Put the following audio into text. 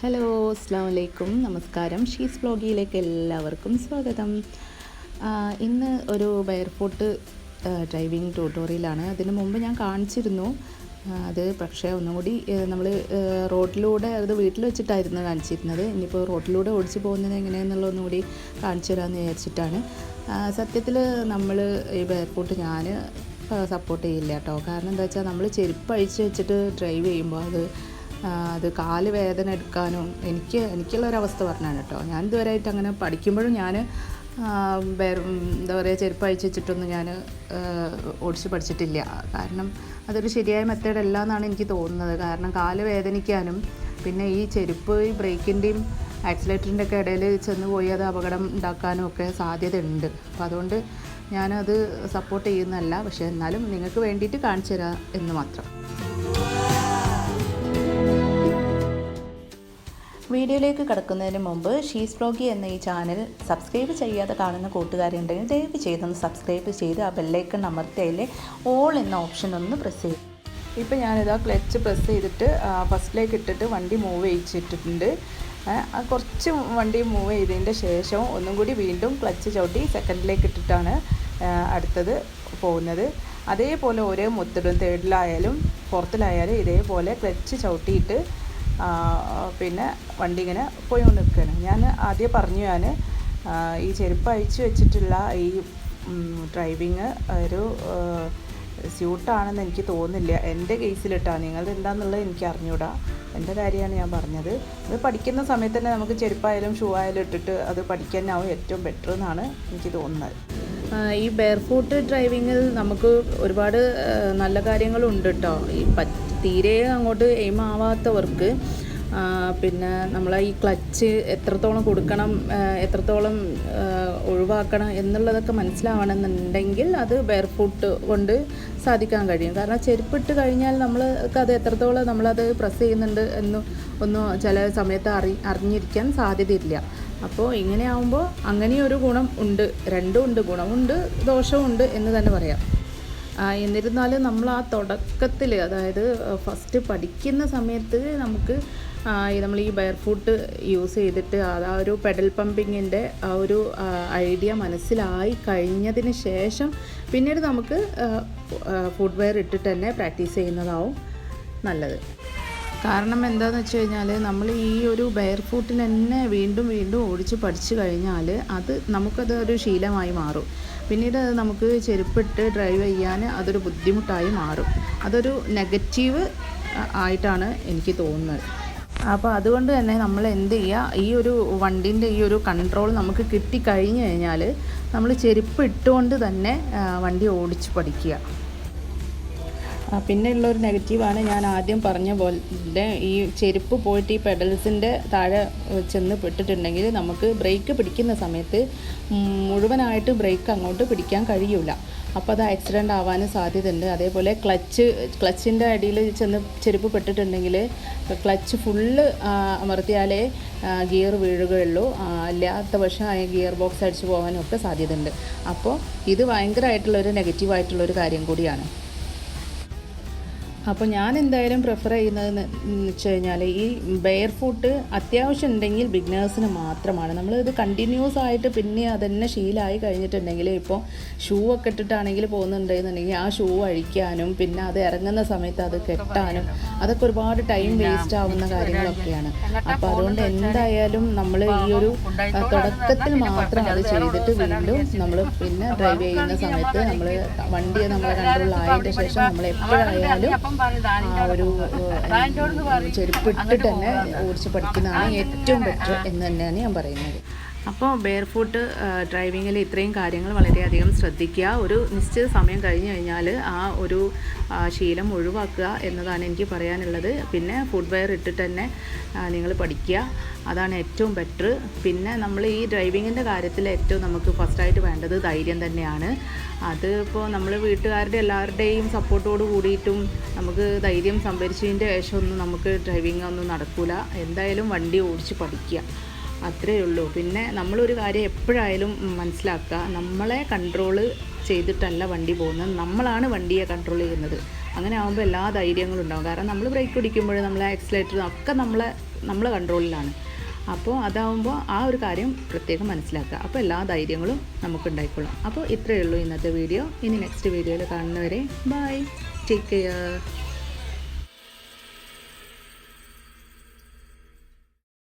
Hello, അസ്സലാമു അലൈക്കും, നമസ്കാരം. ഷീസ് വ്ലോഗിലേക്ക് എല്ലാവർക്കും സ്വാഗതം. ഇന്ന് ഒരു ബെയർഫുട്ട് ഡ്രൈവിംഗ് ട്യൂട്ടോറിയലാണ്. അതിന് മുമ്പ് ഞാൻ കാണിച്ചിരുന്നു. അത് പക്ഷേ ഒന്നും കൂടി നമ്മൾ റോഡിലൂടെ അത് വീട്ടിൽ വെച്ചിട്ടായിരുന്നു കാണിച്ചിരുന്നത്. ഇനിയിപ്പോൾ റോഡിലൂടെ ഓടിച്ച് പോകുന്നത് എങ്ങനെയാണെന്നുള്ള ഒന്നും കൂടി കാണിച്ചു തരാമെന്ന് വിചാരിച്ചിട്ടാണ്. സത്യത്തിൽ നമ്മൾ ഈ ബെയർഫുട്ട് ഞാൻ സപ്പോർട്ട് ചെയ്യില്ല കേട്ടോ. കാരണം എന്താ വെച്ചാൽ നമ്മൾ ചെരുപ്പ് അഴിച്ച് വെച്ചിട്ട് ഡ്രൈവ് ചെയ്യുമ്പോൾ അത് കാല് വേദന എടുക്കാനും എനിക്കുള്ളൊരവസ്ഥ പറഞ്ഞാണ് കേട്ടോ. ഞാൻ ഇതുവരെയായിട്ട് അങ്ങനെ പഠിക്കുമ്പോഴും ഞാൻ എന്താ പറയുക, ചെരുപ്പ് അഴിച്ച് വെച്ചിട്ടൊന്നും ഞാൻ ഓടിച്ച് പഠിച്ചിട്ടില്ല. കാരണം അതൊരു ശരിയായ മെത്തേഡല്ല എന്നാണ് എനിക്ക് തോന്നുന്നത്. കാരണം കാല് വേദനിക്കാനും പിന്നെ ഈ ചെരുപ്പ് ഈ ബ്രേക്കിൻ്റെയും ആക്സിലേറ്ററിൻ്റെ ഒക്കെ ഇടയിൽ ചെന്ന് പോയി അത് അപകടം ഉണ്ടാക്കാനും ഒക്കെ സാധ്യതയുണ്ട്. അപ്പോൾ അതുകൊണ്ട് ഞാനത് സപ്പോർട്ട് ചെയ്യുന്നതല്ല. പക്ഷേ എന്നാലും നിങ്ങൾക്ക് വേണ്ടിയിട്ട് കാണിച്ചു തരാം എന്ന് മാത്രം. വീഡിയോയിലേക്ക് കടക്കുന്നതിന് മുമ്പ് ഷീസ് വ്ലോഗി എന്ന ഈ ചാനൽ സബ്സ്ക്രൈബ് ചെയ്യാതെ കാണുന്ന കൂട്ടുകാരുണ്ടെങ്കിൽ ദയവ് ചെയ്തൊന്ന് സബ്സ്ക്രൈബ് ചെയ്ത് ആ ബെല്ലൈക്കൺ അമർത്തിയതിലെ ഓൾ എന്ന ഓപ്ഷൻ ഒന്ന് പ്രസ് ചെയ്യും. ഇപ്പോൾ ഞാനിതാ ക്ലച്ച് പ്രസ് ചെയ്തിട്ട് ഫസ്റ്റിലേക്ക് ഇട്ടിട്ട് വണ്ടി മൂവ് ചെയ്യിച്ചിട്ടുണ്ട്. കുറച്ച് വണ്ടി മൂവ് ചെയ്തതിൻ്റെ ശേഷം ഒന്നും കൂടി വീണ്ടും ക്ലച്ച് ചവിട്ടി സെക്കൻഡിലേക്ക് ഇട്ടിട്ടാണ് അടുത്തത് പോകുന്നത്. അതേപോലെ ഓരോ മുത്തിടും, തേർഡിലായാലും ഫോർത്തിലായാലും ഇതേപോലെ ക്ലച്ച് ചവിട്ടിയിട്ട് പിന്നെ വണ്ടി ഇങ്ങനെ പോയിക്കൊണ്ട് നിൽക്കുകയാണ്. ഞാൻ ആദ്യം പറഞ്ഞു, ഞാൻ ഈ ചെരുപ്പ് അഴിച്ച് വെച്ചിട്ടുള്ള ഈ ഡ്രൈവിങ് ഒരു സ്യൂട്ടാണെന്ന് എനിക്ക് തോന്നുന്നില്ല. എൻ്റെ കേസിലിട്ടാണ്. നിങ്ങളുടെ എന്താണെന്നുള്ളത് എനിക്ക് അറിഞ്ഞൂടാ. എൻ്റെ കാര്യമാണ് ഞാൻ പറഞ്ഞത്. അത് പഠിക്കുന്ന സമയത്ത് തന്നെ നമുക്ക് ചെരുപ്പായാലും ഷൂ ആയാലും ഇട്ടിട്ട് അത് പഠിക്കാനാവും ഏറ്റവും ബെറ്റർ എന്നാണ് എനിക്ക് തോന്നുന്നത്. ഈ ബെയർഫുട്ട് ഡ്രൈവിങ്ങിൽ നമുക്ക് ഒരുപാട് നല്ല കാര്യങ്ങളുണ്ട് കേട്ടോ. ഈ തീരെ അങ്ങോട്ട് എയിം ആവാത്തവർക്ക് പിന്നെ നമ്മളെ ഈ ക്ലച്ച് എത്രത്തോളം കൊടുക്കണം, എത്രത്തോളം ഒഴിവാക്കണം എന്നുള്ളതൊക്കെ മനസ്സിലാവണമെന്നുണ്ടെങ്കിൽ അത് ബെയർഫുട്ട് കൊണ്ട് സാധിക്കാൻ കഴിയും. കാരണം ചെരുപ്പിട്ട് കഴിഞ്ഞാൽ അത് എത്രത്തോളം നമ്മളത് പ്രസ് ചെയ്യുന്നുണ്ട് ഒന്നും ചില സമയത്ത് അറിഞ്ഞിരിക്കാൻ സാധ്യതയില്ല. അപ്പോൾ ഇങ്ങനെ ആവുമ്പോൾ അങ്ങനെയൊരു ഗുണം ഉണ്ട്, രണ്ടും ഉണ്ട്, ഗുണമുണ്ട് ദോഷമുണ്ട് എന്ന് തന്നെ പറയാം. എന്നിരുന്നാലും നമ്മൾ ആ തുടക്കത്തിൽ, അതായത് ഫസ്റ്റ് പഠിക്കുന്ന സമയത്ത് നമ്മൾ ഈ ബെയർഫുട്ട് യൂസ് ചെയ്തിട്ട് ആ ഒരു പെഡൽ പമ്പിങ്ങിൻ്റെ ആ ഒരു ഐഡിയ മനസ്സിലായി കഴിഞ്ഞതിന് ശേഷം പിന്നീട് നമുക്ക് ഫുട്വെയർ ഇട്ടിട്ട് തന്നെ പ്രാക്ടീസ് ചെയ്യുന്നതാവും നല്ലത്. കാരണം എന്താണെന്ന് വെച്ച് കഴിഞ്ഞാൽ നമ്മൾ ഈ ഒരു ബെയർഫുട്ടിന് തന്നെ വീണ്ടും വീണ്ടും ഓടിച്ച് പഠിച്ചു കഴിഞ്ഞാൽ നമുക്കത് ഒരു ശീലമായി മാറും. പിന്നീട് അത് നമുക്ക് ചെരുപ്പിട്ട് ഡ്രൈവ് ചെയ്യാൻ അതൊരു ബുദ്ധിമുട്ടായി മാറും. അതൊരു നെഗറ്റീവ് ആയിട്ടാണ് എനിക്ക് തോന്നുന്നത്. അപ്പോൾ അതുകൊണ്ട് തന്നെ നമ്മൾ എന്ത് ചെയ്യുക, ഈ ഒരു വണ്ടീൻ്റെ ഈ ഒരു കൺട്രോൾ നമുക്ക് കിട്ടിക്കഴിഞ്ഞ് കഴിഞ്ഞാൽ നമ്മൾ ചെരുപ്പ് ഇട്ടുകൊണ്ട് തന്നെ വണ്ടി ഓടിച്ച് പഠിക്കുക. പിന്നെ ഉള്ളൊരു നെഗറ്റീവാണ് ഞാൻ ആദ്യം പറഞ്ഞ പോലെ, ഈ ചെരുപ്പ് പോയിട്ട് ഈ പെഡൽസിൻ്റെ താഴെ ചെന്ന് പെട്ടിട്ടുണ്ടെങ്കിൽ നമുക്ക് ബ്രേക്ക് പിടിക്കുന്ന സമയത്ത് മുഴുവനായിട്ട് ബ്രേക്ക് അങ്ങോട്ട് പിടിക്കാൻ കഴിയില്ല. അപ്പോൾ അത് ആക്സിഡൻ്റ് ആവാനും സാധ്യതയുണ്ട്. അതേപോലെ ക്ലച്ചിൻ്റെ അടിയിൽ ചെന്ന് ചെരുപ്പ് പെട്ടിട്ടുണ്ടെങ്കിൽ ക്ലച്ച് ഫുള്ള് അമർത്തിയാലേ ഗിയർ വീഴുകയുള്ളൂ. അല്ലാത്ത പക്ഷം ഗിയർ ബോക്സ് അടിച്ചു പോകാനും ഒക്കെ സാധ്യതയുണ്ട്. അപ്പോൾ ഇത് ഭയങ്കരമായിട്ടുള്ളൊരു നെഗറ്റീവായിട്ടുള്ളൊരു കാര്യം കൂടിയാണ്. അപ്പോൾ ഞാൻ എന്തായാലും പ്രിഫർ ചെയ്യുന്നതെന്ന് വെച്ച് കഴിഞ്ഞാൽ ഈ ബെയർഫുട്ട് അത്യാവശ്യം ഉണ്ടെങ്കിൽ ബിഗിനേഴ്സിന് മാത്രമാണ്. നമ്മളിത് കണ്ടിന്യൂസ് ആയിട്ട് പിന്നെ അതന്നെ ശീലമായി കഴിഞ്ഞിട്ടുണ്ടെങ്കിൽ, ഇപ്പോൾ ഷൂ ഒക്കെ ഇട്ടിട്ടാണെങ്കിൽ പോകുന്നുണ്ടെന്നുണ്ടെങ്കിൽ ആ ഷൂ അഴിക്കാനും പിന്നെ അത് ഇറങ്ങുന്ന സമയത്ത് അത് കെട്ടാനും അതൊക്കെ ഒരുപാട് ടൈം വേസ്റ്റ് ആവുന്ന കാര്യങ്ങളൊക്കെയാണ്. അപ്പോൾ അതുകൊണ്ട് എന്തായാലും നമ്മൾ ഈ ഒരു തുടക്കത്തിൽ മാത്രം അത് ചെയ്തിട്ട് വീണ്ടും നമ്മൾ പിന്നെ ഡ്രൈവ് ചെയ്യുന്ന സമയത്ത് വണ്ടിയെ നമ്മളെ കൺട്രോളിലായതിൻ്റെ ശേഷം നമ്മൾ എപ്പോഴായാലും ഒരു ചെരുപ്പ് ഇട്ടിട്ട് തന്നെ ഓടിച്ച് പഠിക്കുന്നതാണ് ഏറ്റവും ബെറ്റർ എന്ന് തന്നെയാണ് ഞാൻ പറയുന്നത്. അപ്പോൾ ബെയർഫുട്ട് ഡ്രൈവിങ്ങിൽ ഇത്രയും കാര്യങ്ങൾ വളരെയധികം ശ്രദ്ധിക്കുക. ഒരു നിശ്ചിത സമയം കഴിഞ്ഞ് കഴിഞ്ഞാൽ ആ ഒരു ശീലം ഒഴിവാക്കുക എന്നതാണ് എനിക്ക് പറയാനുള്ളത്. പിന്നെ ഫുട്വെയർ ഇട്ടിട്ട് തന്നെ നിങ്ങൾ പഠിക്കുക, അതാണ് ഏറ്റവും ബെറ്റർ. പിന്നെ നമ്മൾ ഈ ഡ്രൈവിങ്ങിൻ്റെ കാര്യത്തിൽ ഏറ്റവും നമുക്ക് ഫസ്റ്റായിട്ട് വേണ്ടത് ധൈര്യം തന്നെയാണ്. അതിപ്പോൾ നമ്മൾ വീട്ടുകാരുടെ എല്ലാവരുടെയും സപ്പോർട്ടോട് കൂടിയിട്ടും നമുക്ക് ധൈര്യം സംഭരിച്ചതിൻ്റെ ശേഷമൊന്നും നമുക്ക് ഡ്രൈവിംഗ് ഒന്നും നടക്കില്ല. എന്തായാലും വണ്ടി ഓടിച്ച് പഠിക്കുക, അത്രയേ ഉള്ളൂ. പിന്നെ നമ്മളൊരു കാര്യം എപ്പോഴായാലും മനസ്സിലാക്കുക, നമ്മളെ കൺട്രോള് ചെയ്തിട്ടല്ല വണ്ടി പോകുന്നത്, നമ്മളാണ് വണ്ടിയെ കൺട്രോൾ ചെയ്യുന്നത്. അങ്ങനെ ആകുമ്പോൾ എല്ലാ ധൈര്യങ്ങളും ഉണ്ടാകും. കാരണം നമ്മൾ ബ്രേക്ക് പിടിക്കുമ്പോൾ നമ്മളെ ആക്സിലേറ്റർ ഒക്കെ നമ്മളെ നമ്മളെ കൺട്രോളിലാണ്. അപ്പോൾ അതാവുമ്പോൾ ആ ഒരു കാര്യം പ്രത്യേകം മനസ്സിലാക്കുക. അപ്പോൾ എല്ലാ ധൈര്യങ്ങളും നമുക്കുണ്ടായിക്കൊള്ളും. അപ്പോൾ ഇത്രയേ ഉള്ളൂ ഇന്നത്തെ വീഡിയോ. ഇനി നെക്സ്റ്റ് വീഡിയോയിൽ കാണുന്നവരെ ബൈ, ടേക്ക് കെയർ.